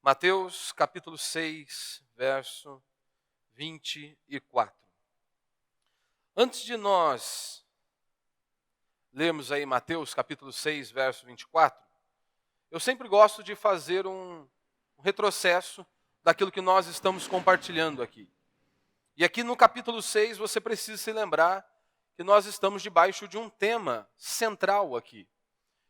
Mateus capítulo 6, verso 24. Antes de nós lermos aí Mateus capítulo 6, verso 24, eu sempre gosto de fazer um retrocesso daquilo que nós estamos compartilhando aqui. E aqui no capítulo 6 você precisa se lembrar que nós estamos debaixo de um tema central aqui.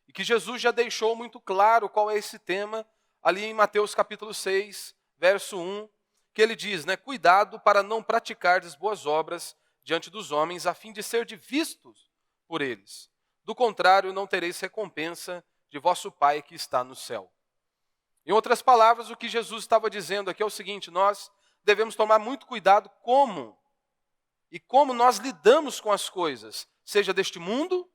E que Jesus já deixou muito claro qual é esse tema ali em Mateus capítulo 6, verso 1, que ele diz, cuidado para não praticardes boas obras diante dos homens, a fim de ser vistos por eles. Do contrário, não tereis recompensa de vosso Pai que está no céu. Em outras palavras, o que Jesus estava dizendo aqui é o seguinte: nós devemos tomar muito cuidado como nós lidamos com as coisas, seja deste mundo,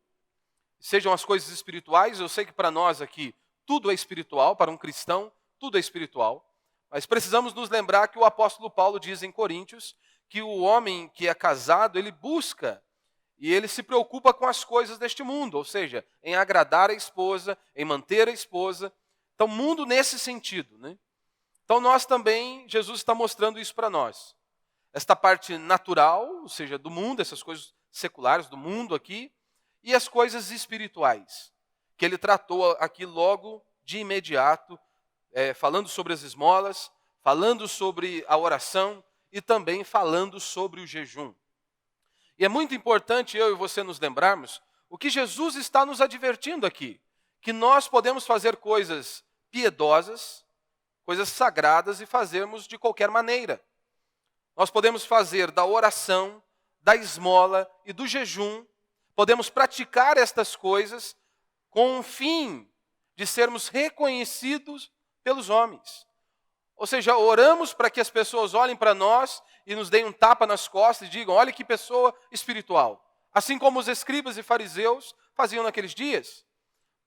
sejam as coisas espirituais. Eu sei que para nós aqui tudo é espiritual, para um cristão tudo é espiritual, mas precisamos nos lembrar que o apóstolo Paulo diz em Coríntios que o homem que é casado, ele busca e ele se preocupa com as coisas deste mundo, ou seja, em agradar a esposa, em manter a esposa. Então, mundo nesse sentido, Então nós também, Jesus está mostrando isso para nós. Esta parte natural, ou seja, do mundo, essas coisas seculares do mundo aqui, e as coisas espirituais, que ele tratou aqui logo de imediato, falando sobre as esmolas, falando sobre a oração e também falando sobre o jejum. E é muito importante eu e você nos lembrarmos o que Jesus está nos advertindo aqui, que nós podemos fazer coisas piedosas, coisas sagradas e fazermos de qualquer maneira. Nós podemos fazer da oração, da esmola e do jejum, podemos praticar estas coisas com o fim de sermos reconhecidos pelos homens. Ou seja, oramos para que as pessoas olhem para nós e nos deem um tapa nas costas e digam: olha que pessoa espiritual. Assim como os escribas e fariseus faziam naqueles dias.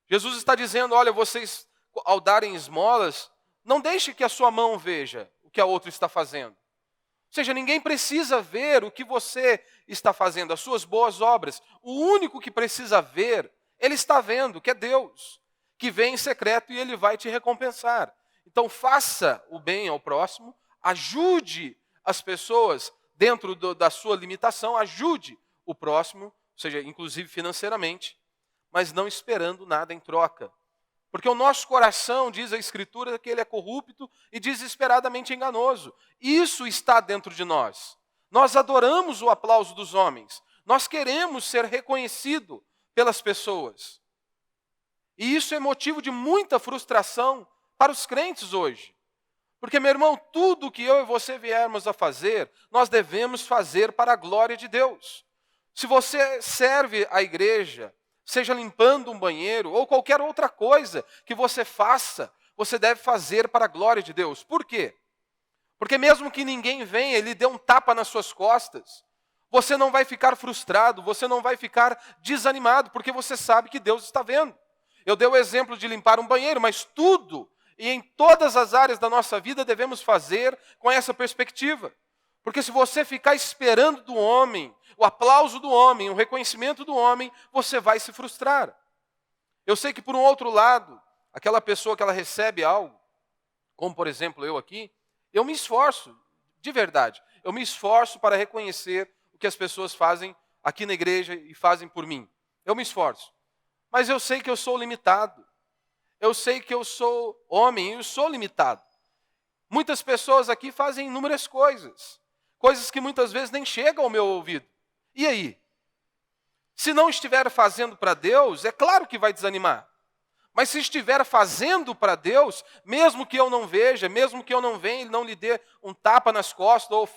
Jesus está dizendo: olha, vocês ao darem esmolas, não deixe que a sua mão veja o que a outra está fazendo. Ou seja, ninguém precisa ver o que você está fazendo, as suas boas obras. O único que precisa ver, ele está vendo, que é Deus, que vem em secreto e ele vai te recompensar. Então faça o bem ao próximo, ajude as pessoas dentro da sua limitação, ajude o próximo, ou seja, inclusive financeiramente, mas não esperando nada em troca. Porque o nosso coração, diz a Escritura, que ele é corrupto e desesperadamente enganoso. Isso está dentro de nós. Nós adoramos o aplauso dos homens. Nós queremos ser reconhecidos pelas pessoas. E isso é motivo de muita frustração para os crentes hoje. Porque, meu irmão, tudo que eu e você viermos a fazer, nós devemos fazer para a glória de Deus. Se você serve a igreja, seja limpando um banheiro ou qualquer outra coisa que você faça, você deve fazer para a glória de Deus. Por quê? Porque mesmo que ninguém venha e lhe dê um tapa nas suas costas, você não vai ficar frustrado, você não vai ficar desanimado, porque você sabe que Deus está vendo. Eu dei o exemplo de limpar um banheiro, mas tudo e em todas as áreas da nossa vida devemos fazer com essa perspectiva. Porque se você ficar esperando do homem, o aplauso do homem, o reconhecimento do homem, você vai se frustrar. Eu sei que por um outro lado, aquela pessoa que ela recebe algo, como por exemplo eu aqui, eu me esforço, de verdade, eu me esforço para reconhecer o que as pessoas fazem aqui na igreja e fazem por mim. Eu me esforço. Mas eu sei que eu sou limitado. Eu sei que eu sou homem e eu sou limitado. Muitas pessoas aqui fazem inúmeras coisas. Coisas que muitas vezes nem chegam ao meu ouvido. E aí? Se não estiver fazendo para Deus, é claro que vai desanimar. Mas se estiver fazendo para Deus, mesmo que eu não veja, mesmo que eu não venha, Ele não lhe dê um tapa nas costas, ou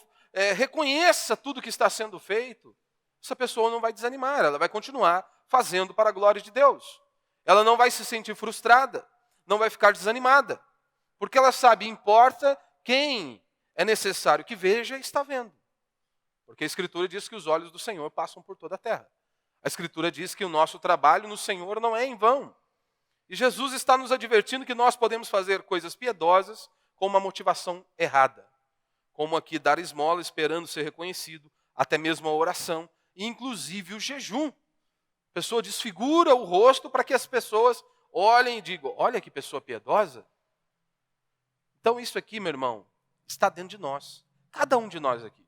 reconheça tudo que está sendo feito, essa pessoa não vai desanimar, ela vai continuar fazendo para a glória de Deus. Ela não vai se sentir frustrada, não vai ficar desanimada, porque ela sabe, importa quem é necessário que veja, está vendo. Porque a Escritura diz que os olhos do Senhor passam por toda a terra. A Escritura diz que o nosso trabalho no Senhor não é em vão. E Jesus está nos advertindo que nós podemos fazer coisas piedosas com uma motivação errada. Como aqui dar esmola esperando ser reconhecido, até mesmo a oração, e inclusive o jejum. A pessoa desfigura o rosto para que as pessoas olhem e digam: olha que pessoa piedosa. Então isso aqui, meu irmão, está dentro de nós. Cada um de nós aqui.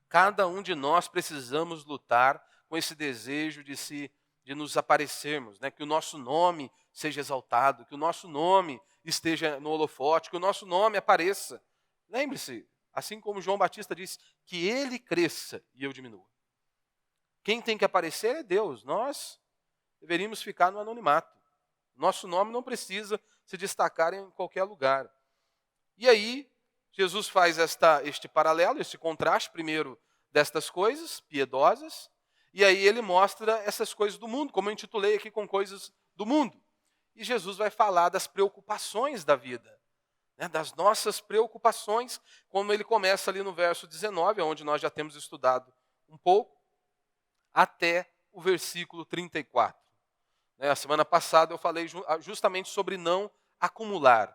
Cada um de nós precisamos lutar com esse desejo de nos aparecermos, né? Que o nosso nome seja exaltado, que o nosso nome esteja no holofote, que o nosso nome apareça. Lembre-se, assim como João Batista disse, que ele cresça e eu diminua. Quem tem que aparecer é Deus. Nós deveríamos ficar no anonimato. Nosso nome não precisa se destacar em qualquer lugar. E aí, Jesus faz este paralelo, este contraste, primeiro, destas coisas piedosas, e aí ele mostra essas coisas do mundo, como eu intitulei aqui com coisas do mundo. E Jesus vai falar das preocupações da vida, né, das nossas preocupações, como ele começa ali no verso 19, onde nós já temos estudado um pouco, até o versículo 34. A semana passada eu falei justamente sobre não acumular.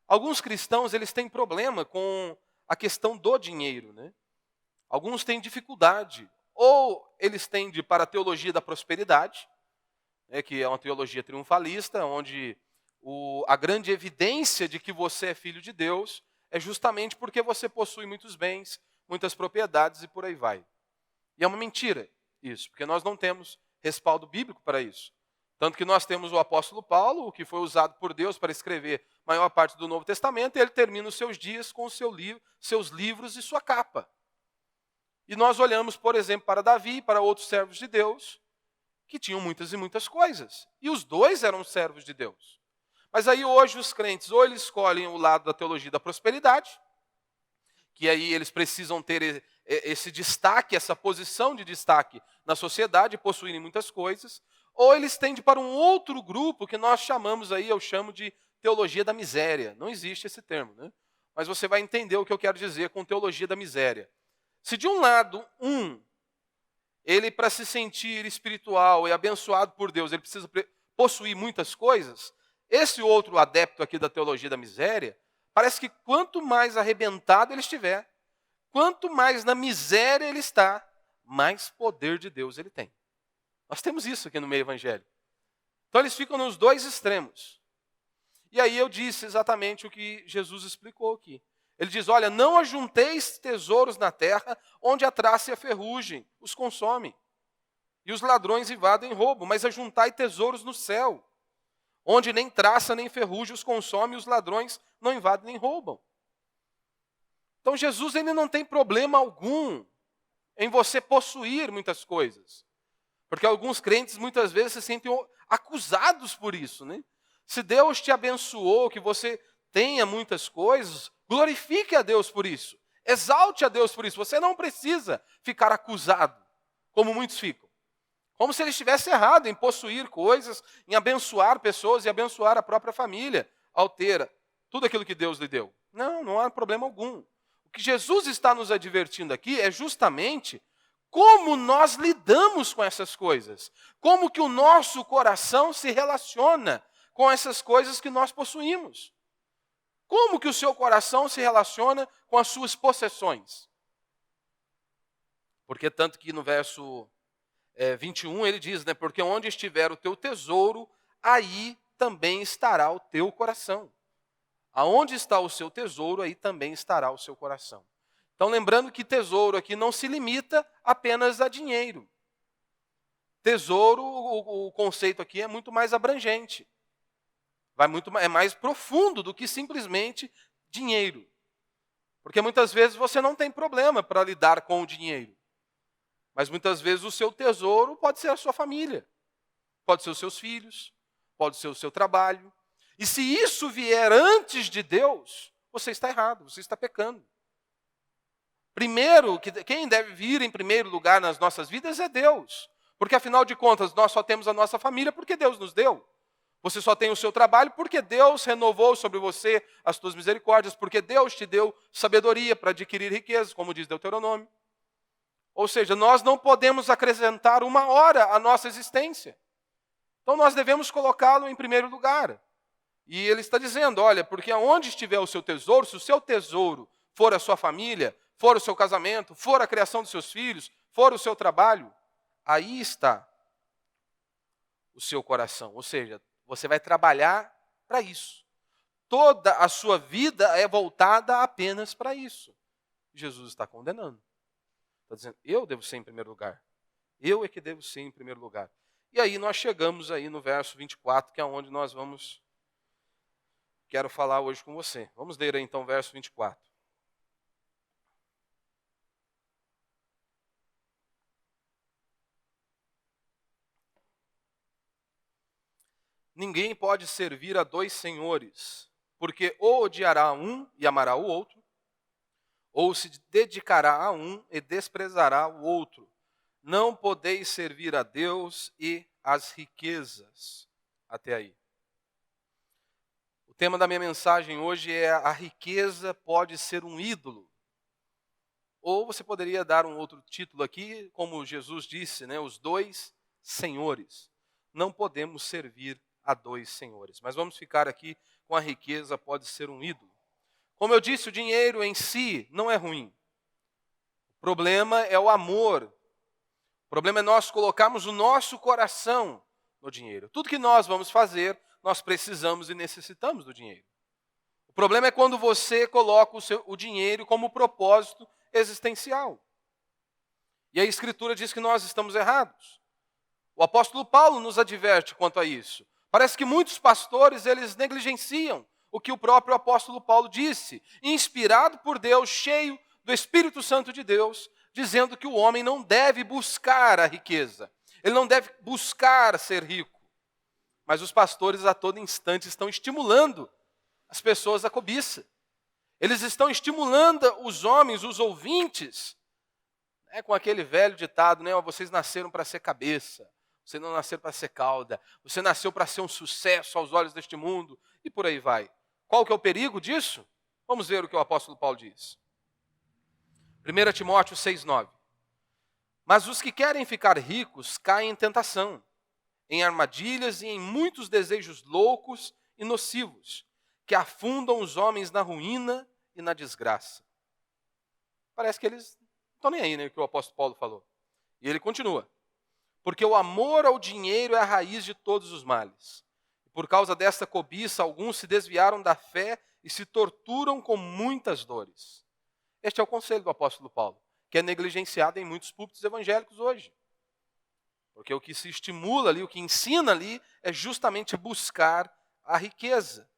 Alguns cristãos, eles têm problema com a questão do dinheiro, né? Alguns têm dificuldade. Ou eles tendem para a teologia da prosperidade, né, que é uma teologia triunfalista, onde a grande evidência de que você é filho de Deus é justamente porque você possui muitos bens, muitas propriedades e por aí vai. E é uma mentira isso, porque nós não temos respaldo bíblico para isso. Tanto que nós temos o apóstolo Paulo, que foi usado por Deus para escrever a maior parte do Novo Testamento, e ele termina os seus dias com seus livros e sua capa. E nós olhamos, por exemplo, para Davi e para outros servos de Deus, que tinham muitas e muitas coisas. E os dois eram servos de Deus. Mas aí hoje os crentes, ou eles escolhem o lado da teologia da prosperidade, que aí eles precisam ter esse destaque, essa posição de destaque na sociedade, possuírem muitas coisas, ou eles tendem para um outro grupo que nós chamamos aí, eu chamo de teologia da miséria. Não existe esse termo, né? Mas você vai entender o que eu quero dizer com teologia da miséria. Se de um lado, ele para se sentir espiritual e abençoado por Deus, ele precisa possuir muitas coisas, esse outro adepto aqui da teologia da miséria, parece que quanto mais arrebentado ele estiver, quanto mais na miséria ele está, mais poder de Deus ele tem. Nós temos isso aqui no meio evangélico. Então eles ficam nos dois extremos. E aí eu disse exatamente o que Jesus explicou aqui. Ele diz, olha, não ajunteis tesouros na terra, onde a traça e a ferrugem os consomem, e os ladrões invadem e roubam, mas ajuntai tesouros no céu, onde nem traça nem ferrugem os consome, e os ladrões não invadem nem roubam. Então Jesus ele não tem problema algum em você possuir muitas coisas. Porque alguns crentes muitas vezes se sentem acusados por isso, né? Se Deus te abençoou, que você tenha muitas coisas, glorifique a Deus por isso. Exalte a Deus por isso. Você não precisa ficar acusado, como muitos ficam. Como se ele estivesse errado em possuir coisas, em abençoar pessoas e abençoar a própria família, ao ter tudo aquilo que Deus lhe deu. Não, não há problema algum. O que Jesus está nos advertindo aqui é justamente como nós lidamos com essas coisas. Como que o nosso coração se relaciona com essas coisas que nós possuímos. Como que o seu coração se relaciona com as suas possessões? Porque tanto que no verso 21 ele diz, né, porque onde estiver o teu tesouro, aí também estará o teu coração. Aonde está o seu tesouro, aí também estará o seu coração. Então lembrando que tesouro aqui não se limita apenas a dinheiro. Tesouro, o conceito aqui é muito mais abrangente. É mais profundo do que simplesmente dinheiro. Porque muitas vezes você não tem problema para lidar com o dinheiro. Mas muitas vezes o seu tesouro pode ser a sua família. Pode ser os seus filhos. Pode ser o seu trabalho. E se isso vier antes de Deus, você está errado, você está pecando. Primeiro, quem deve vir em primeiro lugar nas nossas vidas é Deus. Porque afinal de contas, nós só temos a nossa família porque Deus nos deu. Você só tem o seu trabalho porque Deus renovou sobre você as suas misericórdias, porque Deus te deu sabedoria para adquirir riquezas, como diz Deuteronômio. Ou seja, nós não podemos acrescentar uma hora à nossa existência. Então nós devemos colocá-lo em primeiro lugar. E ele está dizendo, olha, porque aonde estiver o seu tesouro, se o seu tesouro for a sua família, for o seu casamento, for a criação dos seus filhos, for o seu trabalho, aí está o seu coração. Ou seja, você vai trabalhar para isso. toda a sua vida é voltada apenas para isso. Jesus está condenando. Está dizendo, eu devo ser em primeiro lugar. Eu é que devo ser em primeiro lugar. E aí nós chegamos aí no verso 24, que é onde nós quero falar hoje com você. Vamos ler aí então o verso 24. Ninguém pode servir a dois senhores, porque ou odiará um e amará o outro, ou se dedicará a um e desprezará o outro. Não podeis servir a Deus e às riquezas. Até aí. O tema da minha mensagem hoje é: a riqueza pode ser um ídolo. Ou você poderia dar um outro título aqui, como Jesus disse, né, os dois senhores. Não podemos servir a dois senhores. Mas vamos ficar aqui com a riqueza pode ser um ídolo. Como eu disse, o dinheiro em si não é ruim. O problema é o amor. O problema é nós colocarmos o nosso coração no dinheiro. Tudo que nós vamos fazer, nós precisamos e necessitamos do dinheiro. O problema é quando você coloca o dinheiro como propósito existencial. E a Escritura diz que nós estamos errados. O apóstolo Paulo nos adverte quanto a isso. Parece que muitos pastores, eles negligenciam o que o próprio apóstolo Paulo disse, inspirado por Deus, cheio do Espírito Santo de Deus, dizendo que o homem não deve buscar a riqueza. Ele não deve buscar ser rico. Mas os pastores a todo instante estão estimulando as pessoas à cobiça. Eles estão estimulando os homens, os ouvintes, com aquele velho ditado, né? Vocês nasceram para ser cabeça, você não nasceu para ser cauda, você nasceu para ser um sucesso aos olhos deste mundo, e por aí vai. Qual que é o perigo disso? Vamos ver o que o apóstolo Paulo diz. 1 Timóteo 6,9. Mas os que querem ficar ricos caem em tentação, em armadilhas e em muitos desejos loucos e nocivos, que afundam os homens na ruína e na desgraça. Parece que eles não estão nem aí, né, o que o apóstolo Paulo falou. E ele continua. Porque o amor ao dinheiro é a raiz de todos os males. Por causa desta cobiça, alguns se desviaram da fé e se torturam com muitas dores. Este é o conselho do apóstolo Paulo, que é negligenciado em muitos púlpitos evangélicos hoje. Porque o que se estimula ali, o que ensina ali, é justamente buscar a riqueza.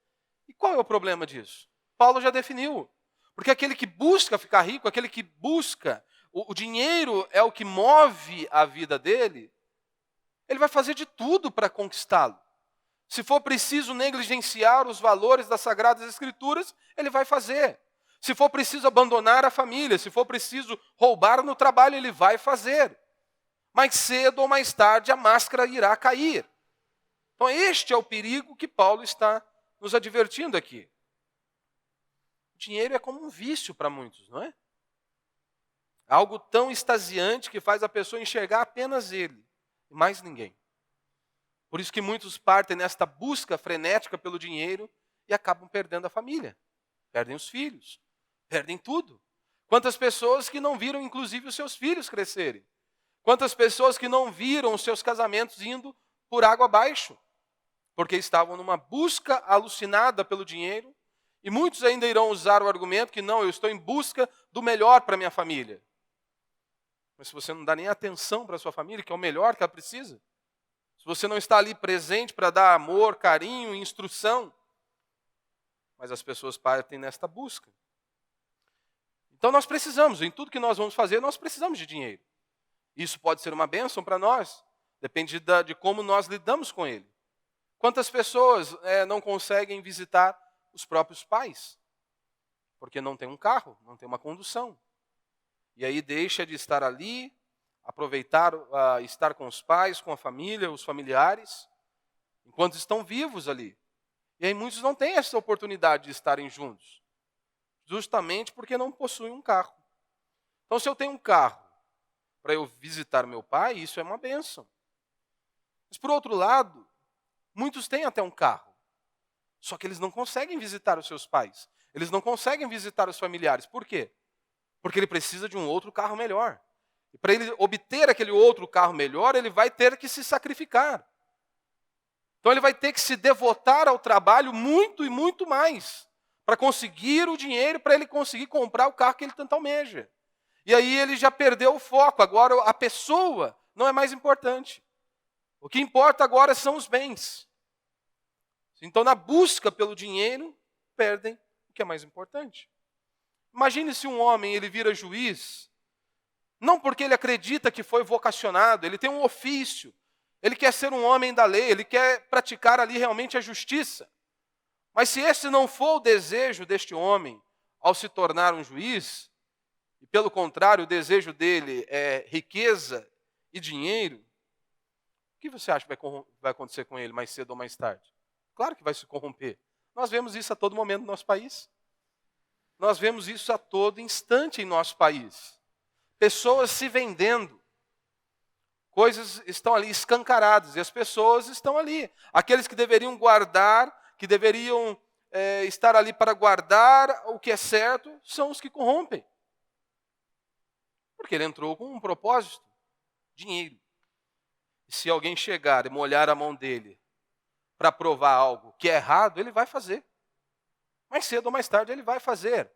E qual é o problema disso? Paulo já definiu. Porque aquele que busca ficar rico, aquele que busca, o dinheiro é o que move a vida dele, ele vai fazer de tudo para conquistá-lo. Se for preciso negligenciar os valores das Sagradas Escrituras, ele vai fazer. Se for preciso abandonar a família, se for preciso roubar no trabalho, ele vai fazer. Mais cedo ou mais tarde a máscara irá cair. Então este é o perigo que Paulo está nos advertindo aqui. O dinheiro é como um vício para muitos, não é? Algo tão extasiante que faz a pessoa enxergar apenas ele, e mais ninguém. Por isso que muitos partem nesta busca frenética pelo dinheiro e acabam perdendo a família, perdem os filhos, perdem tudo. Quantas pessoas que não viram, inclusive, os seus filhos crescerem? Quantas pessoas que não viram os seus casamentos indo por água abaixo? Porque estavam numa busca alucinada pelo dinheiro, e muitos ainda irão usar o argumento que não, eu estou em busca do melhor para minha família. Mas se você não dá nem atenção para a sua família, que é o melhor que ela precisa, se você não está ali presente para dar amor, carinho, instrução, mas as pessoas partem nesta busca. Então nós precisamos, em tudo que nós vamos fazer, nós precisamos de dinheiro. Isso pode ser uma bênção para nós, depende de como nós lidamos com ele. Quantas pessoas não conseguem visitar os próprios pais? Porque não tem um carro, não tem uma condução. E aí deixa de estar ali, aproveitar estar com os pais, com a família, os familiares, enquanto estão vivos ali. E aí muitos não têm essa oportunidade de estarem juntos, justamente porque não possuem um carro. Então, se eu tenho um carro para eu visitar meu pai, isso é uma bênção. Mas, por outro lado, muitos têm até um carro, só que eles não conseguem visitar os seus pais, eles não conseguem visitar os familiares. Por quê? Porque ele precisa de um outro carro melhor. E para ele obter aquele outro carro melhor, ele vai ter que se sacrificar. Então ele vai ter que se devotar ao trabalho muito e muito mais para conseguir o dinheiro, para ele conseguir comprar o carro que ele tanto almeja. E aí ele já perdeu o foco, agora a pessoa não é mais importante. O que importa agora são os bens. Então, na busca pelo dinheiro, perdem o que é mais importante. Imagine se um homem ele vira juiz, não porque ele acredita que foi vocacionado, ele tem um ofício, ele quer ser um homem da lei, ele quer praticar ali realmente a justiça. Mas se esse não for o desejo deste homem ao se tornar um juiz, e pelo contrário, o desejo dele é riqueza e dinheiro, o que você acha que vai acontecer com ele mais cedo ou mais tarde? Claro que vai se corromper. Nós vemos isso a todo momento no nosso país. Nós vemos isso a todo instante em nosso país. Pessoas se vendendo. Coisas estão ali escancaradas e as pessoas estão ali. Aqueles que deveriam guardar, que deveriam estar ali para guardar o que é certo, são os que corrompem. Porque ele entrou com um propósito, dinheiro. E se alguém chegar e molhar a mão dele para provar algo que é errado, ele vai fazer. Mais cedo ou mais tarde ele vai fazer.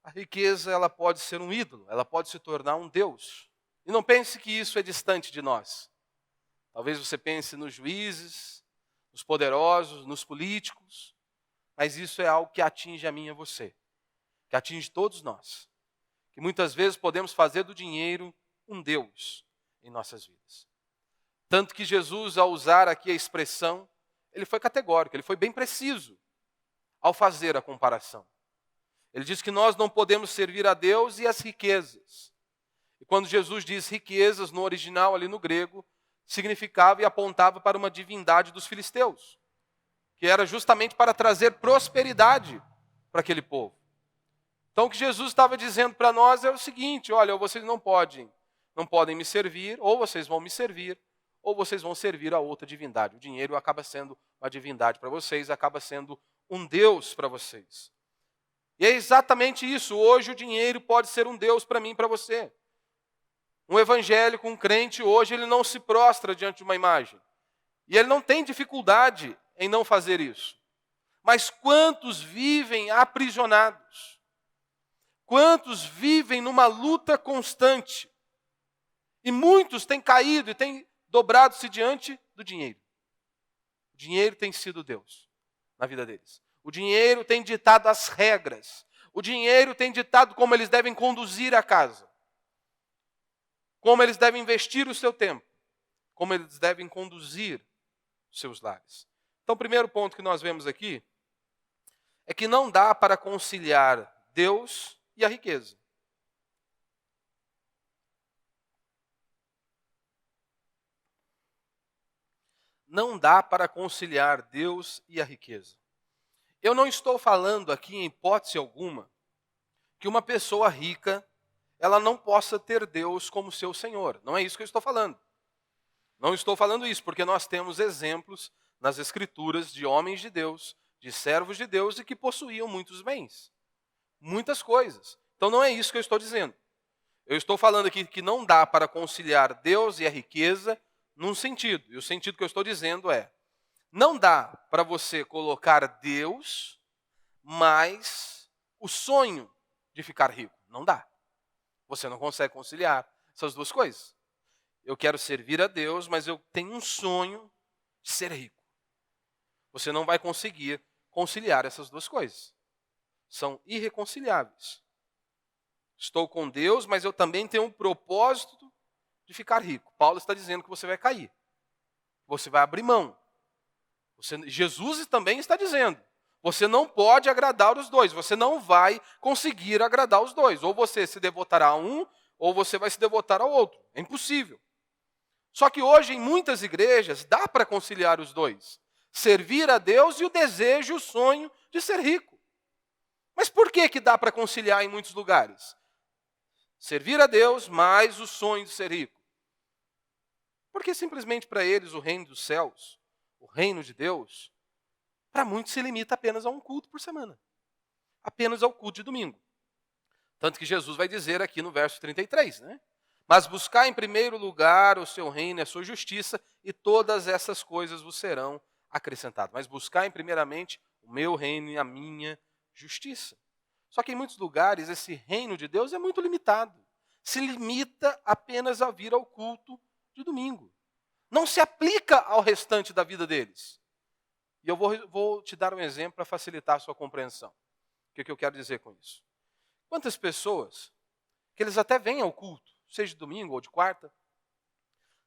A riqueza ela pode ser um ídolo, ela pode se tornar um Deus. E não pense que isso é distante de nós. Talvez você pense nos juízes, nos poderosos, nos políticos, mas isso é algo que atinge a mim e a você, que atinge todos nós. Que muitas vezes podemos fazer do dinheiro um Deus em nossas vidas. Tanto que Jesus, ao usar aqui a expressão, ele foi categórico, ele foi bem preciso ao fazer a comparação. Ele diz que nós não podemos servir a Deus e as riquezas. E quando Jesus diz riquezas, no original ali no grego, significava e apontava para uma divindade dos filisteus, que era justamente para trazer prosperidade para aquele povo. Então o que Jesus estava dizendo para nós é o seguinte: olha, vocês não podem me servir, ou vocês vão me servir, ou vocês vão servir a outra divindade. O dinheiro acaba sendo uma divindade para vocês, acaba sendo um Deus para vocês. E é exatamente isso. Hoje o dinheiro pode ser um Deus para mim e para você. Um evangélico, um crente, hoje ele não se prostra diante de uma imagem. E ele não tem dificuldade em não fazer isso. Mas quantos vivem aprisionados? Quantos vivem numa luta constante? E muitos têm caído e têm dobrado-se diante do dinheiro. O dinheiro tem sido Deus na vida deles. O dinheiro tem ditado as regras. O dinheiro tem ditado como eles devem conduzir a casa. Como eles devem investir o seu tempo. Como eles devem conduzir os seus lares. Então, o primeiro ponto que nós vemos aqui é que não dá para conciliar Deus e a riqueza. Não dá para conciliar Deus e a riqueza. Eu não estou falando aqui, em hipótese alguma, que uma pessoa rica ela não possa ter Deus como seu Senhor. Não é isso que eu estou falando. Não estou falando isso, porque nós temos exemplos nas Escrituras de homens de Deus, de servos de Deus e que possuíam muitos bens. Muitas coisas. Então não é isso que eu estou dizendo. Eu estou falando aqui que não dá para conciliar Deus e a riqueza num sentido. E o sentido que eu estou dizendo é: não dá para você colocar Deus mais o sonho de ficar rico. Não dá. Você não consegue conciliar essas duas coisas. Eu quero servir a Deus, mas eu tenho um sonho de ser rico. Você não vai conseguir conciliar essas duas coisas. São irreconciliáveis. Estou com Deus, mas eu também tenho um propósito de ficar rico. Paulo está dizendo que você vai cair. Você vai abrir mão. Jesus também está dizendo: você não pode agradar os dois. Você não vai conseguir agradar os dois. Ou você se devotará a um, ou você vai se devotar ao outro. É impossível. Só que hoje, em muitas igrejas, dá para conciliar os dois. Servir a Deus e o desejo, o sonho de ser rico. Mas por que dá para conciliar em muitos lugares? Servir a Deus mais o sonho de ser rico. Porque simplesmente para eles o reino dos céus, o reino de Deus, para muitos se limita apenas a um culto por semana. Apenas ao culto de domingo. Tanto que Jesus vai dizer aqui no verso 33, né? Mas buscar em primeiro lugar o seu reino e a sua justiça, e todas essas coisas vos serão acrescentadas. Mas buscar em primeiramente o meu reino e a minha justiça. Só que em muitos lugares esse reino de Deus é muito limitado. Se limita apenas a vir ao culto de domingo. Não se aplica ao restante da vida deles. E eu vou te dar um exemplo para facilitar a sua compreensão. O que eu quero dizer com isso? Quantas pessoas que eles até vêm ao culto, seja de domingo ou de quarta,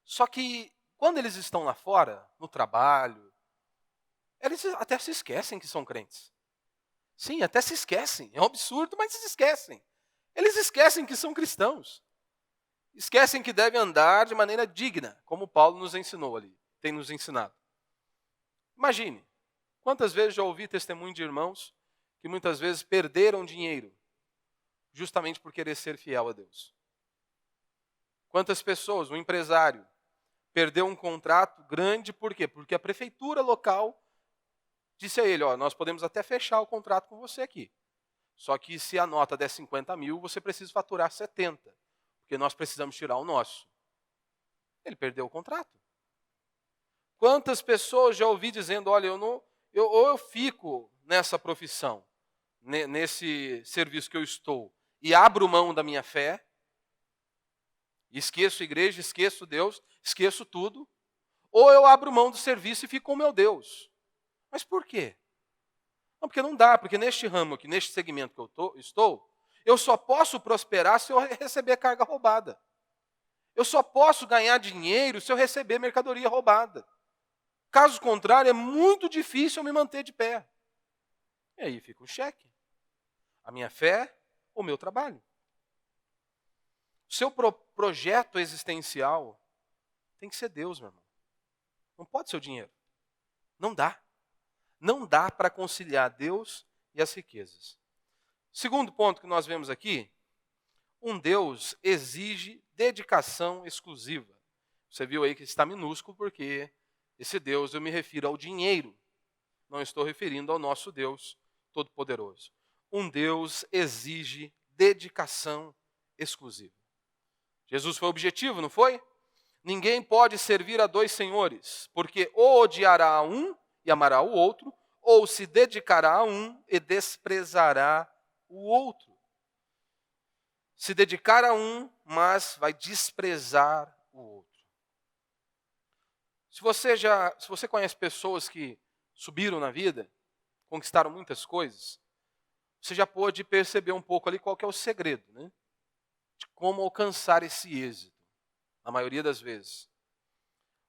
só que quando eles estão lá fora, no trabalho, eles até se esquecem que são crentes. Sim, até se esquecem. É um absurdo, mas se esquecem. Eles esquecem que são cristãos. Esquecem que devem andar de maneira digna, como Paulo nos ensinou ali, tem nos ensinado. Imagine, quantas vezes já ouvi testemunho de irmãos que muitas vezes perderam dinheiro justamente por querer ser fiel a Deus. Quantas pessoas, um empresário, perdeu um contrato grande, por quê? Porque a prefeitura local disse a ele, nós podemos até fechar o contrato com você aqui. Só que se a nota der 50 mil, você precisa faturar 70, porque nós precisamos tirar o nosso. Ele perdeu o contrato. Quantas pessoas já ouvi dizendo, olha, ou eu fico nessa profissão, nesse serviço que eu estou, e abro mão da minha fé, esqueço a igreja, esqueço Deus, esqueço tudo, ou eu abro mão do serviço e fico com o meu Deus. Mas por quê? Não, porque não dá, porque neste ramo aqui, neste segmento que eu estou, eu só posso prosperar se eu receber carga roubada. Eu só posso ganhar dinheiro se eu receber mercadoria roubada. Caso contrário, é muito difícil eu me manter de pé. E aí fica o cheque. A minha fé, o meu trabalho. O seu projeto existencial tem que ser Deus, meu irmão. Não pode ser o dinheiro. Não dá. Não dá para conciliar Deus e as riquezas. Segundo ponto que nós vemos aqui, um Deus exige dedicação exclusiva. Você viu aí que está minúsculo porque esse Deus eu me refiro ao dinheiro. Não estou referindo ao nosso Deus Todo-Poderoso. Um Deus exige dedicação exclusiva. Jesus foi objetivo, não foi? Ninguém pode servir a dois senhores, porque ou odiará a um e amará o outro, ou se dedicará a um e desprezará o outro. Se dedicar a um, mas vai desprezar o outro. Se você conhece pessoas que subiram na vida, conquistaram muitas coisas, você já pôde perceber um pouco ali qual que é o segredo, né? De como alcançar esse êxito, na maioria das vezes.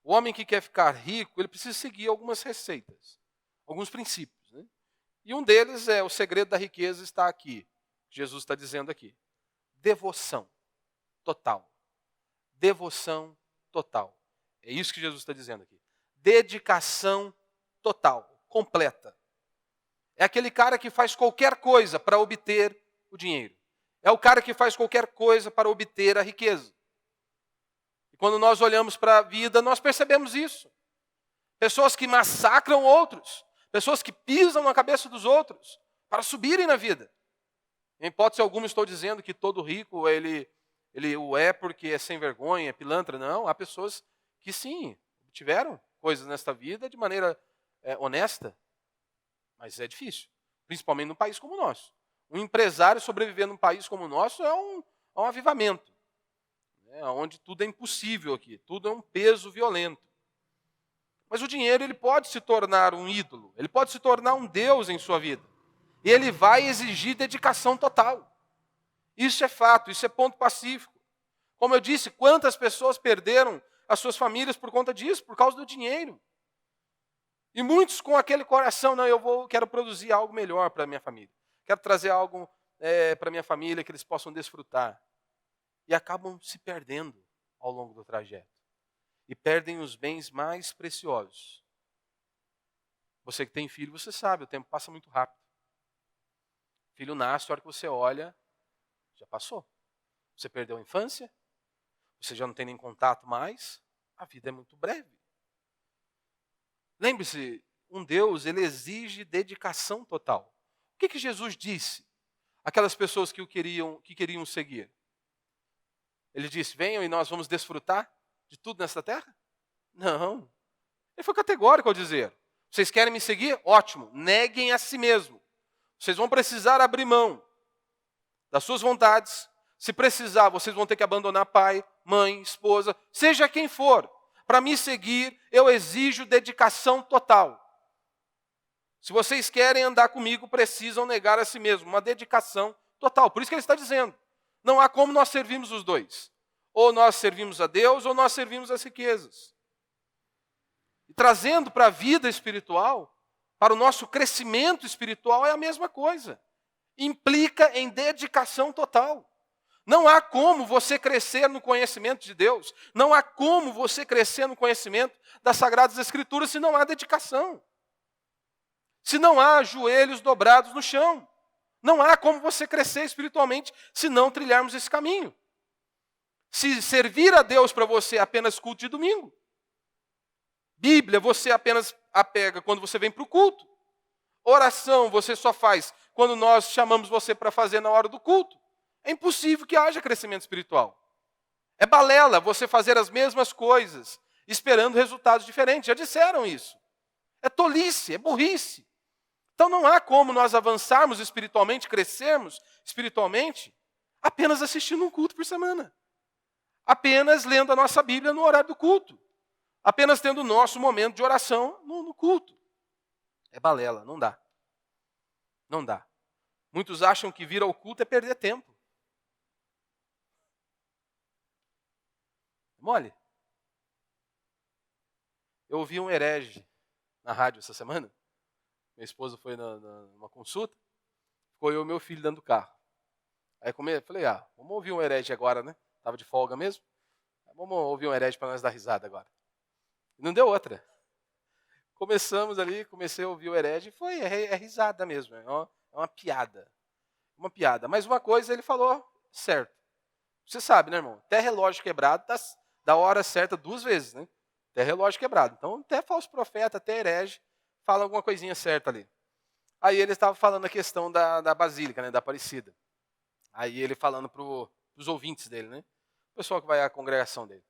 O homem que quer ficar rico, ele precisa seguir algumas receitas, alguns princípios, né? E um deles é o segredo da riqueza está aqui. Jesus está dizendo aqui. Devoção total. Devoção total. É isso que Jesus está dizendo aqui. Dedicação total, completa. É aquele cara que faz qualquer coisa para obter o dinheiro. É o cara que faz qualquer coisa para obter a riqueza. E quando nós olhamos para a vida, nós percebemos isso. Pessoas que massacram outros. Pessoas que pisam na cabeça dos outros para subirem na vida. Em hipótese alguma estou dizendo que todo rico, ele o é porque é sem vergonha, é pilantra. Não, há pessoas que sim, tiveram coisas nesta vida de maneira honesta. Mas é difícil, principalmente num país como o nosso. Um empresário sobreviver num país como o nosso é um avivamento. Onde tudo é impossível aqui, tudo é um peso violento. Mas o dinheiro ele pode se tornar um ídolo, ele pode se tornar um Deus em sua vida. E ele vai exigir dedicação total. Isso é fato, isso é ponto pacífico. Como eu disse, quantas pessoas perderam as suas famílias por conta disso, por causa do dinheiro. E muitos com aquele coração, não, quero produzir algo melhor para a minha família. Quero trazer algo para a minha família que eles possam desfrutar. E acabam se perdendo ao longo do trajeto. E perdem os bens mais preciosos. Você que tem filho, você sabe, o tempo passa muito rápido. O filho nasce, a hora que você olha, já passou. Você perdeu a infância, você já não tem nem contato mais, a vida é muito breve. Lembre-se, um Deus, ele exige dedicação total. O que Jesus disse àquelas pessoas que queriam seguir? Ele disse, venham e nós vamos desfrutar de tudo nesta terra? Não. Ele foi categórico ao dizer, vocês querem me seguir? Ótimo, neguem a si mesmo. Vocês vão precisar abrir mão das suas vontades. Se precisar, vocês vão ter que abandonar pai, mãe, esposa, seja quem for. Para me seguir, eu exijo dedicação total. Se vocês querem andar comigo, precisam negar a si mesmo, uma dedicação total. Por isso que ele está dizendo, não há como nós servirmos os dois. Ou nós servimos a Deus, ou nós servimos as riquezas. E trazendo para a vida espiritual, para o nosso crescimento espiritual, é a mesma coisa. Implica em dedicação total. Não há como você crescer no conhecimento de Deus, não há como você crescer no conhecimento das Sagradas Escrituras se não há dedicação. Se não há joelhos dobrados no chão. Não há como você crescer espiritualmente se não trilharmos esse caminho. Se servir a Deus para você é apenas culto de domingo. Bíblia você apenas apega quando você vem para o culto. Oração você só faz quando nós chamamos você para fazer na hora do culto. É impossível que haja crescimento espiritual. É balela você fazer as mesmas coisas, esperando resultados diferentes. Já disseram isso. É tolice, é burrice. Então não há como nós avançarmos espiritualmente, crescermos espiritualmente, apenas assistindo um culto por semana. Apenas lendo a nossa Bíblia no horário do culto. Apenas tendo o nosso momento de oração no culto. É balela, não dá. Não dá. Muitos acham que vir ao culto é perder tempo. Mole. Eu ouvi um herege na rádio essa semana. Minha esposa foi numa consulta. Ficou eu e meu filho dentro do carro. Aí falei, vamos ouvir um herege agora, né? Estava de folga mesmo. Vamos ouvir um herege para nós dar risada agora. E não deu outra. Começamos ali, comecei a ouvir o herege. É risada mesmo. É uma piada. Uma piada. Mas uma coisa ele falou certo. Você sabe, né, irmão? Até relógio quebrado dá hora certa 2 vezes, né? Até relógio quebrado. Então, até falso profeta, até herege, fala alguma coisinha certa ali. Aí ele estava falando a questão da Basílica, né, da Aparecida. Aí ele falando para os ouvintes dele, né? O pessoal que vai à congregação dele.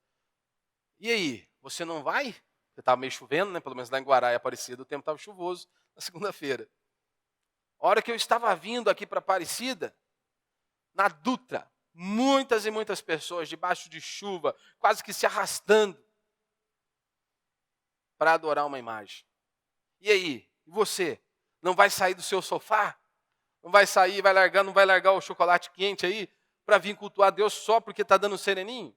E aí, você não vai? Porque estava meio chovendo, né? Pelo menos lá em Guará e Aparecida, o tempo estava chuvoso na segunda-feira. A hora que eu estava vindo aqui para Aparecida, na Dutra, muitas e muitas pessoas debaixo de chuva, quase que se arrastando para adorar uma imagem. E aí, e você? Não vai sair do seu sofá? Não vai sair, não vai largar o chocolate quente aí para vir cultuar Deus só porque está dando sereninho?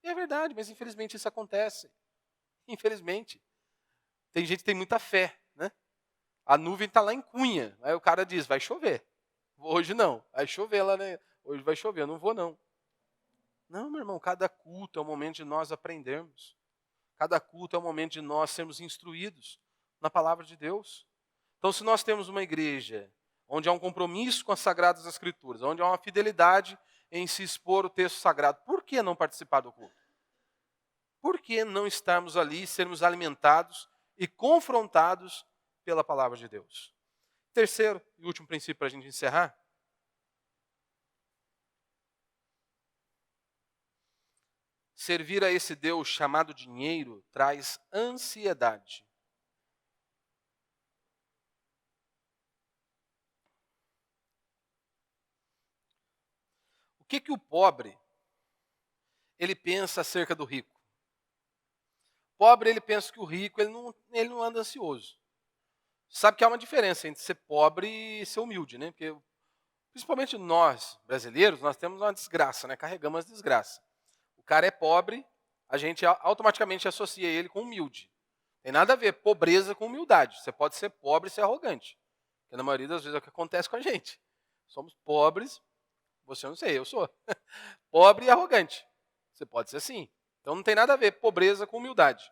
E é verdade, mas infelizmente isso acontece. Infelizmente. Tem gente que tem muita fé, né? A nuvem está lá em Cunha. Aí o cara diz, vai chover. Hoje não, vai chover lá, né? Hoje vai chover, eu não vou não. Não, meu irmão, cada culto é o momento de nós aprendermos. Cada culto é o momento de nós sermos instruídos na palavra de Deus. Então, se nós temos uma igreja onde há um compromisso com as Sagradas Escrituras, onde há uma fidelidade em se expor o texto sagrado, por que não participar do culto? Por que não estarmos ali, sermos alimentados e confrontados pela palavra de Deus? Terceiro e último princípio para a gente encerrar. Servir a esse Deus chamado dinheiro traz ansiedade. O que o pobre ele pensa acerca do rico? O pobre ele pensa que o rico ele não anda ansioso. Sabe que há uma diferença entre ser pobre e ser humilde, né? Porque principalmente nós brasileiros nós temos uma desgraça, né? Carregamos a desgraça. O cara é pobre, a gente automaticamente associa ele com humilde. Tem nada a ver pobreza com humildade. Você pode ser pobre e ser arrogante. Que na maioria das vezes é o que acontece com a gente. Somos pobres, você não sei, eu sou. Pobre e arrogante. Você pode ser assim. Então não tem nada a ver pobreza com humildade.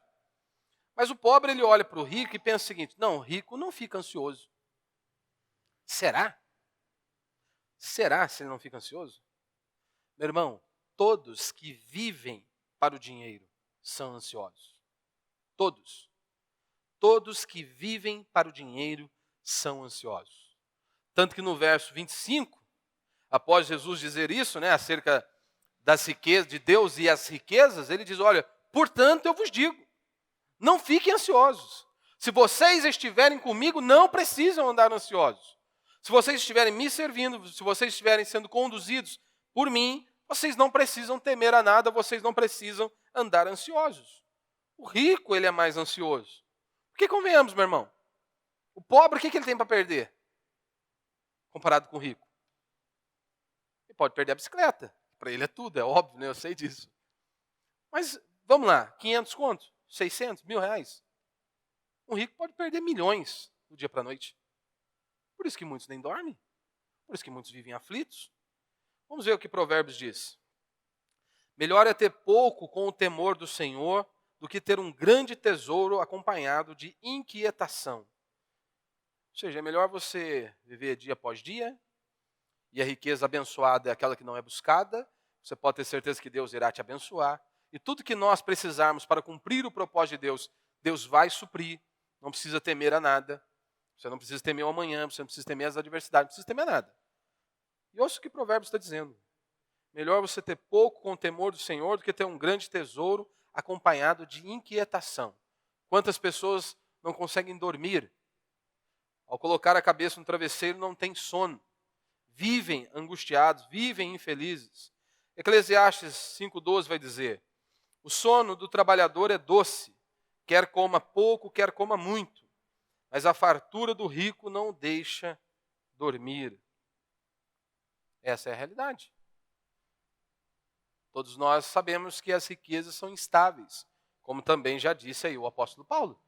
Mas o pobre ele olha para o rico e pensa o seguinte, não, o rico não fica ansioso. Será? Será se ele não fica ansioso? Meu irmão, todos que vivem para o dinheiro são ansiosos. Todos. Todos que vivem para o dinheiro são ansiosos. Tanto que no verso 25, após Jesus dizer isso, né, acerca das riquezas, de Deus e as riquezas, ele diz, olha, portanto eu vos digo, não fiquem ansiosos. Se vocês estiverem comigo, não precisam andar ansiosos. Se vocês estiverem me servindo, se vocês estiverem sendo conduzidos por mim, vocês não precisam temer a nada, vocês não precisam andar ansiosos. O rico, ele é mais ansioso. Porque convenhamos, meu irmão, o pobre, o que ele tem para perder? Comparado com o rico. Ele pode perder a bicicleta. Para ele é tudo, é óbvio, né? Eu sei disso. Mas, vamos lá, 500 contos, 600, R$1.000. Um rico pode perder milhões do dia para a noite. Por isso que muitos nem dormem. Por isso que muitos vivem aflitos. Vamos ver o que Provérbios diz. Melhor é ter pouco com o temor do Senhor do que ter um grande tesouro acompanhado de inquietação. Ou seja, é melhor você viver dia após dia, e a riqueza abençoada é aquela que não é buscada. Você pode ter certeza que Deus irá te abençoar. E tudo que nós precisarmos para cumprir o propósito de Deus, Deus vai suprir. Não precisa temer a nada. Você não precisa temer o amanhã, você não precisa temer as adversidades, não precisa temer nada. E ouça o que Provérbios está dizendo. Melhor você ter pouco com o temor do Senhor do que ter um grande tesouro acompanhado de inquietação. Quantas pessoas não conseguem dormir? Ao colocar a cabeça no travesseiro não tem sono. Vivem angustiados, vivem infelizes. Eclesiastes 5,12 vai dizer, o sono do trabalhador é doce, quer coma pouco, quer coma muito, mas a fartura do rico não o deixa dormir. Essa é a realidade. Todos nós sabemos que as riquezas são instáveis, como também já disse aí o apóstolo Paulo.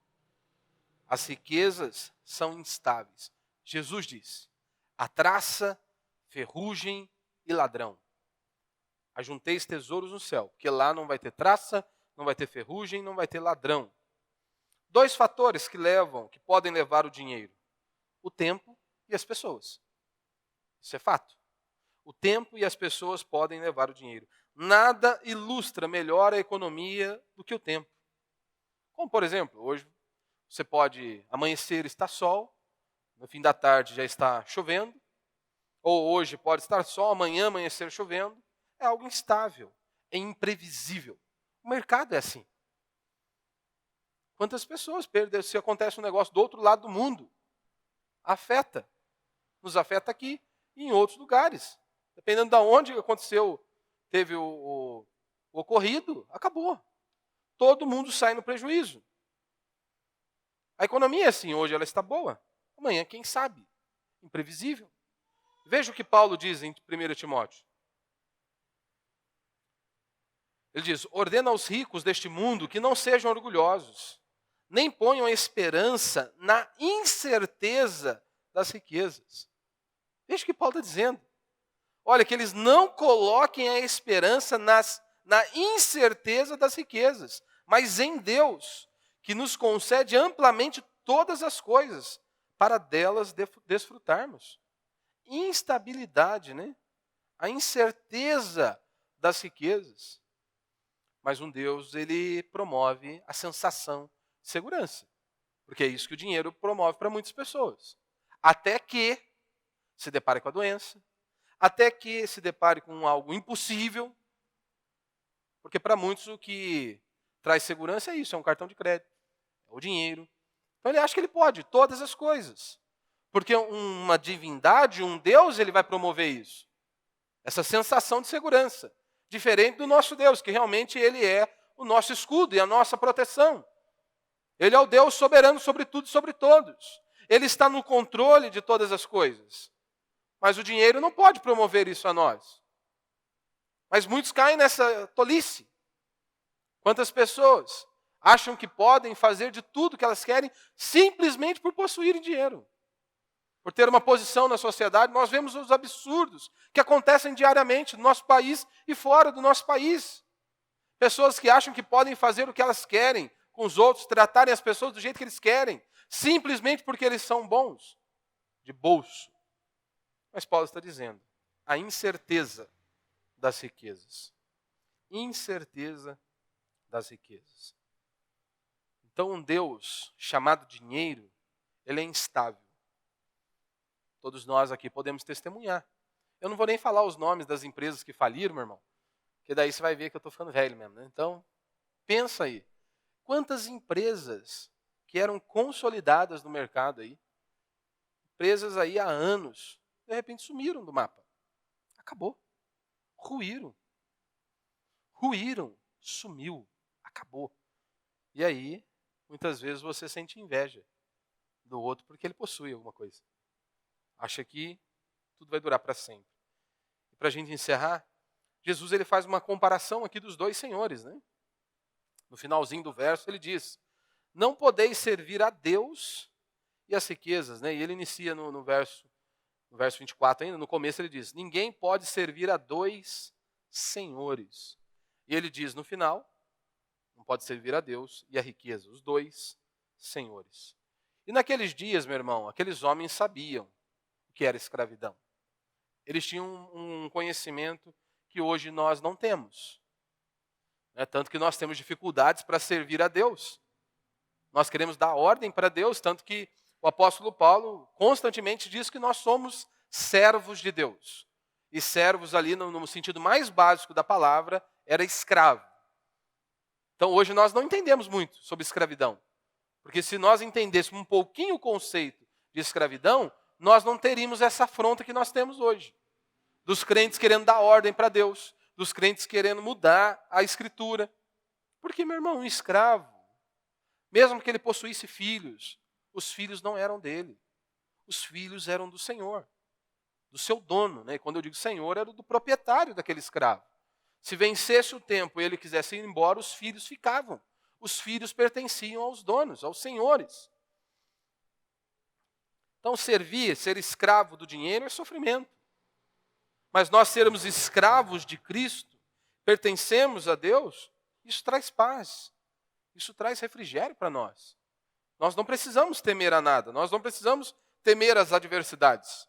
As riquezas são instáveis. Jesus disse, a traça, ferrugem e ladrão. Ajunteis tesouros no céu, porque lá não vai ter traça, não vai ter ferrugem, não vai ter ladrão. Dois fatores que podem levar o dinheiro. O tempo e as pessoas. Isso é fato. O tempo e as pessoas podem levar o dinheiro. Nada ilustra melhor a economia do que o tempo. Como, por exemplo, hoje você pode amanhecer, está sol, no fim da tarde já está chovendo, ou hoje pode estar sol, amanhã amanhecer chovendo. É algo instável, é imprevisível. O mercado é assim. Quantas pessoas perdem se acontece um negócio do outro lado do mundo? Afeta. Nos afeta aqui e em outros lugares. Dependendo de onde aconteceu, teve o ocorrido, acabou. Todo mundo sai no prejuízo. A economia é assim, hoje ela está boa, amanhã quem sabe, imprevisível. Veja o que Paulo diz em 1 Timóteo. Ele diz, ordena aos ricos deste mundo que não sejam orgulhosos, nem ponham a esperança na incerteza das riquezas. Veja o que Paulo está dizendo. Olha, que eles não coloquem a esperança na incerteza das riquezas, mas em Deus, que nos concede amplamente todas as coisas, para delas desfrutarmos. Instabilidade, né? A incerteza das riquezas. Mas um Deus, ele promove a sensação de segurança. Porque é isso que o dinheiro promove para muitas pessoas. Até que se depare com a doença, até que se depare com algo impossível. Porque para muitos o que traz segurança é isso, é um cartão de crédito, é o dinheiro. Então ele acha que ele pode todas as coisas. Porque uma divindade, um Deus, ele vai promover isso. Essa sensação de segurança. Diferente do nosso Deus, que realmente ele é o nosso escudo e a nossa proteção. Ele é o Deus soberano sobre tudo e sobre todos. Ele está no controle de todas as coisas. Mas o dinheiro não pode promover isso a nós. Mas muitos caem nessa tolice. Quantas pessoas acham que podem fazer de tudo que elas querem simplesmente por possuírem dinheiro? Por ter uma posição na sociedade, nós vemos os absurdos que acontecem diariamente no nosso país e fora do nosso país. Pessoas que acham que podem fazer o que elas querem com os outros, tratarem as pessoas do jeito que eles querem, simplesmente porque eles são bons, de bolso. Mas Paulo está dizendo, a incerteza das riquezas. Incerteza das riquezas. Então um Deus chamado dinheiro, ele é instável. Todos nós aqui podemos testemunhar. Eu não vou nem falar os nomes das empresas que faliram, meu irmão. Porque daí você vai ver que eu estou ficando velho mesmo, né? Então, pensa aí. Quantas empresas que eram consolidadas no mercado aí, empresas aí há anos, de repente sumiram do mapa. Acabou. Ruíram. Ruíram. Sumiu. Acabou. E aí, muitas vezes você sente inveja do outro porque ele possui alguma coisa. Acha que tudo vai durar para sempre. E para a gente encerrar, Jesus ele faz uma comparação aqui dos dois senhores, né? No finalzinho do verso ele diz: não podeis servir a Deus e as riquezas, né? E ele inicia no verso 24 ainda, no começo ele diz: ninguém pode servir a dois senhores. E ele diz no final: não pode servir a Deus e a riqueza, os dois senhores. E naqueles dias, meu irmão, aqueles homens sabiam o que era escravidão. Eles tinham um conhecimento que hoje nós não temos. Tanto que nós temos dificuldades para servir a Deus. Nós queremos dar ordem para Deus, tanto que o apóstolo Paulo constantemente diz que nós somos servos de Deus. E servos ali, no sentido mais básico da palavra, era escravo. Então hoje nós não entendemos muito sobre escravidão. Porque se nós entendêssemos um pouquinho o conceito de escravidão, nós não teríamos essa afronta que nós temos hoje. Dos crentes querendo dar ordem para Deus, dos crentes querendo mudar a escritura. Porque, meu irmão, um escravo, mesmo que ele possuísse filhos, os filhos não eram dele. Os filhos eram do Senhor, do seu dono. Né? E quando eu digo Senhor, era do proprietário daquele escravo. Se vencesse o tempo e ele quisesse ir embora, os filhos ficavam. Os filhos pertenciam aos donos, aos senhores. Então, ser escravo do dinheiro é sofrimento. Mas nós sermos escravos de Cristo, pertencemos a Deus, isso traz paz. Isso traz refrigério para nós. Nós não precisamos temer a nada, nós não precisamos temer as adversidades.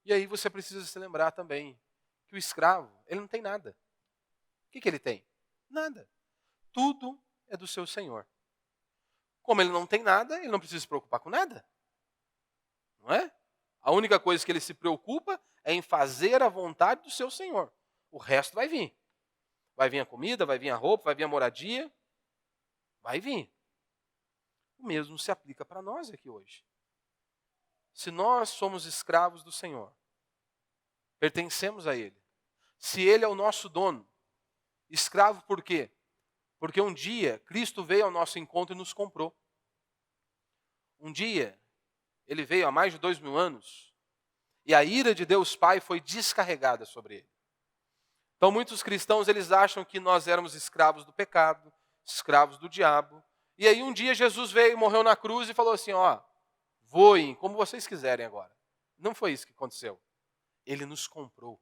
E aí você precisa se lembrar também que o escravo, ele não tem nada. O que ele tem? Nada. Tudo é do seu Senhor. Como ele não tem nada, ele não precisa se preocupar com nada. Não é? A única coisa que ele se preocupa é em fazer a vontade do seu Senhor. O resto vai vir. Vai vir a comida, vai vir a roupa, vai vir a moradia. Vai vir. O mesmo se aplica para nós aqui hoje. Se nós somos escravos do Senhor, pertencemos a Ele. Se Ele é o nosso dono, escravo por quê? Porque um dia Cristo veio ao nosso encontro e nos comprou. Um dia, Ele veio há mais de 2000 anos e a ira de Deus Pai foi descarregada sobre Ele. Então muitos cristãos eles acham que nós éramos escravos do pecado, escravos do diabo. E aí um dia Jesus veio, morreu na cruz e falou assim, voem como vocês quiserem agora. Não foi isso que aconteceu. Ele nos comprou.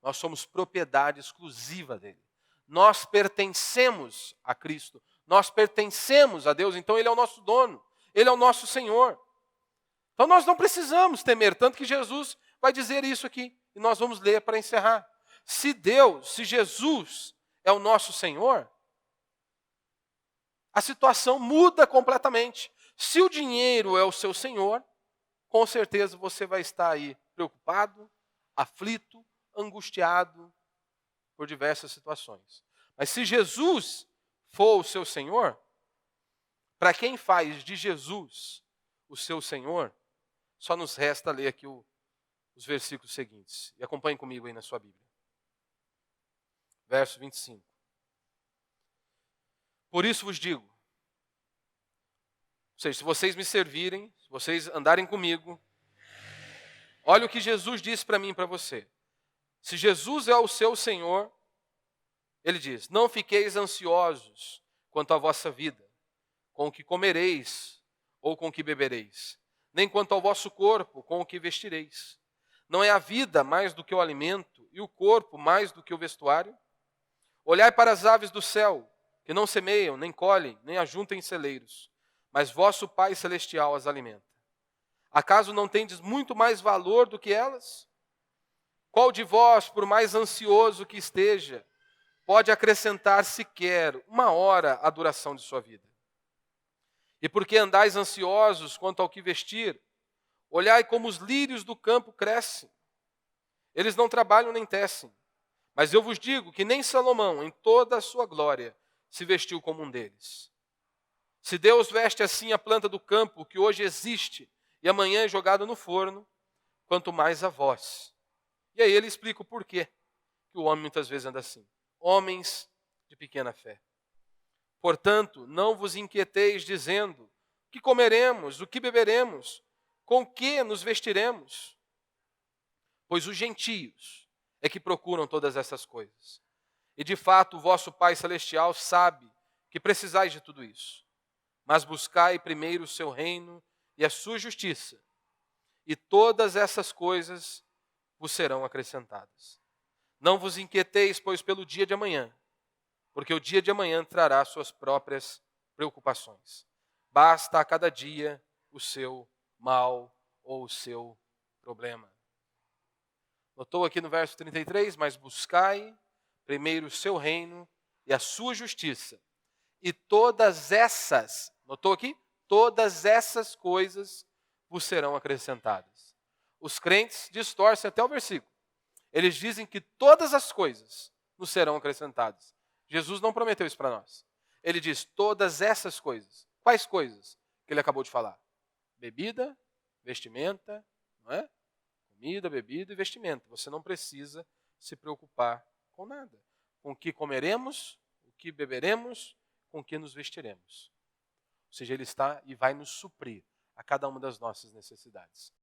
Nós somos propriedade exclusiva dele. Nós pertencemos a Cristo. Nós pertencemos a Deus. Então ele é o nosso dono. Ele é o nosso Senhor. Então nós não precisamos temer. Tanto que Jesus vai dizer isso aqui. E nós vamos ler para encerrar. Se Jesus é o nosso Senhor, a situação muda completamente. Se o dinheiro é o seu Senhor, com certeza você vai estar aí preocupado, aflito, angustiado por diversas situações. Mas se Jesus for o seu Senhor, para quem faz de Jesus o seu Senhor, só nos resta ler aqui os versículos seguintes. E acompanhe comigo aí na sua Bíblia. Verso 25. Por isso vos digo, ou seja, se vocês me servirem, se vocês andarem comigo, olha o que Jesus disse para mim e para você. Se Jesus é o seu Senhor, ele diz, não fiqueis ansiosos quanto à vossa vida, com o que comereis ou com o que bebereis, nem quanto ao vosso corpo, com o que vestireis. Não é a vida mais do que o alimento e o corpo mais do que o vestuário? Olhai para as aves do céu, que não semeiam, nem colhem, nem ajuntem em celeiros, mas vosso Pai Celestial as alimenta. Acaso não tendes muito mais valor do que elas? Qual de vós, por mais ansioso que esteja, pode acrescentar sequer uma hora à duração de sua vida? E porque andais ansiosos quanto ao que vestir, olhai como os lírios do campo crescem. Eles não trabalham nem tecem. Mas eu vos digo que nem Salomão, em toda a sua glória, se vestiu como um deles. Se Deus veste assim a planta do campo, que hoje existe e amanhã é jogada no forno, quanto mais a vós. E aí ele explica o porquê que o homem muitas vezes anda assim. Homens de pequena fé. Portanto, não vos inquieteis dizendo: o que comeremos, o que beberemos, com que nos vestiremos? Pois os gentios é que procuram todas essas coisas. E de fato o vosso Pai Celestial sabe que precisais de tudo isso. Mas buscai primeiro o seu reino e a sua justiça, e todas essas coisas vos serão acrescentadas. Não vos inquieteis, pois, pelo dia de amanhã, porque o dia de amanhã trará suas próprias preocupações. Basta a cada dia o seu mal ou o seu problema. Notou aqui no verso 33, mas buscai primeiro o seu reino e a sua justiça, e todas essas, notou aqui? Todas essas coisas vos serão acrescentadas. Os crentes distorcem até o versículo. Eles dizem que todas as coisas nos serão acrescentadas. Jesus não prometeu isso para nós. Ele diz todas essas coisas. Quais coisas que ele acabou de falar? Bebida, vestimenta, não é? Comida, bebida e vestimenta. Você não precisa se preocupar com nada. Com o que comeremos, o que beberemos, com o que nos vestiremos. Ou seja, ele está e vai nos suprir a cada uma das nossas necessidades.